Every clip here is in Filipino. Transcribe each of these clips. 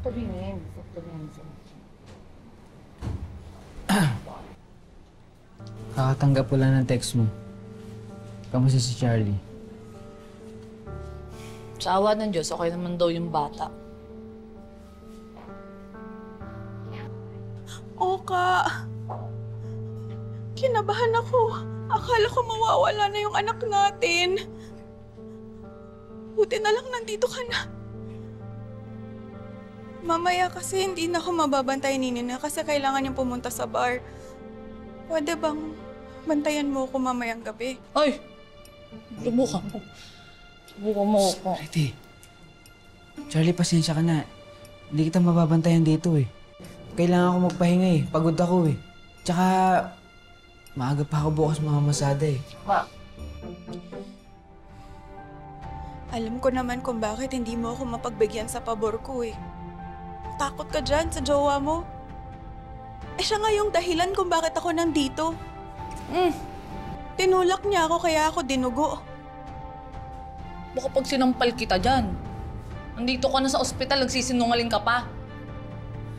Tabingin. Kakatanggap ko lang ng text mo. Kamusta si Charlie? Sa awa ng Diyos, okay naman daw yung bata. Oka, kinabahan ako. Akala ko mawawala na yung anak natin. Buti na lang nandito ka na. Mamaya kasi hindi na ako mababantay ni Nina kasi kailangan niyang pumunta sa bar. Pwede bang bantayan mo ako mamayang gabi? Ay! Subukan mo. Subukan mo ako. Pretty. Charlie, pasensya ka na. Hindi kita mababantayan dito eh. Kailangan ko magpahinga eh. Pagod ako eh. Tsaka, maaga pa ako bukas mamamasada eh. Ma. Alam ko naman kung bakit hindi mo ako mapagbigyan sa pabor ko eh. Takot ka dyan sa jowa mo. Eh siya nga yung dahilan kung bakit ako nandito. Tinulak niya ako kaya ako dinugo. Baka pag sinampal kita dyan, nandito ka na sa ospital, nagsisinungaling ka pa.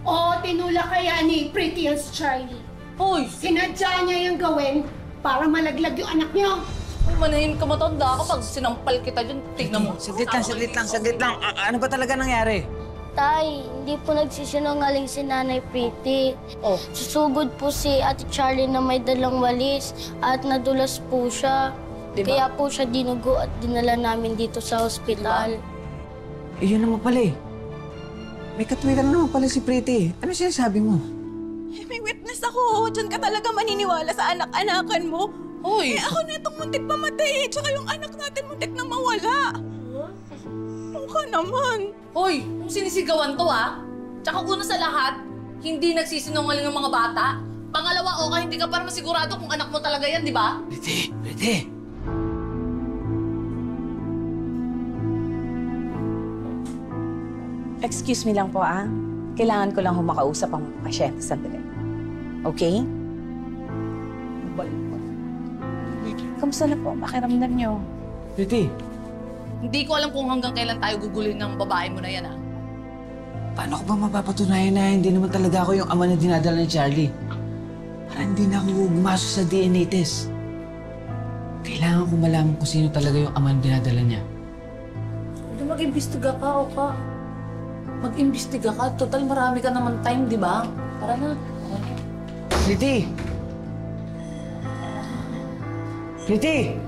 Oo, tinulak kaya ni Pretty as Charlie. Hoy! Sinadya niya yung gawin para malaglag yung anak niyo. Ay, manahin ka, matanda ka pag sinampal kita dyan. Tignan mo. Saglit lang. Ano ba talaga nangyari? Tay, hindi po nagsisinungaling si Nanay Pretty. Oh. Susugod po si Ate Charlie na may dalang walis at nadulas po siya. Diba? Kaya po siya dinugo at dinala namin dito sa ospital. Eh, yun naman pala eh. May katwiran naman pala si Pretty. Ano sinasabi mo? Eh, may witness ako. Diyan ka talaga maniniwala sa anak-anakan mo. Hoy! Eh ako na itong muntik pamatay eh. Tsaka yung anak natin muntik na mawala. Ano ka naman? Hoy! Kung sinisigawan to ah. Tsaka una sa lahat, hindi nagsisinungaling ng mga bata. Pangalawa, okay, hindi ka para masigurado kung anak mo talaga yan, di ba? Pretty! Excuse me lang po, ah. Kailangan ko lang humakausap ang pasyente sandali. Okay? Kamusta na po? Pakiramdam niyo? Pretty! Hindi ko alam kung hanggang kailan tayo gugulin ng babae mo na yan ah. Paano ko ba mapapatunayan na hindi naman talaga ako yung ama na dinadala ni Charlie? Para hindi na ako gumaso sa DNA test. Kailangan ko malaman kung sino talaga yung ama na dinadala niya. Mag-imbestiga ka, Oka. Mag-imbestiga ka. Total, marami ka naman time, di ba? Tara na. Pretty! Pretty!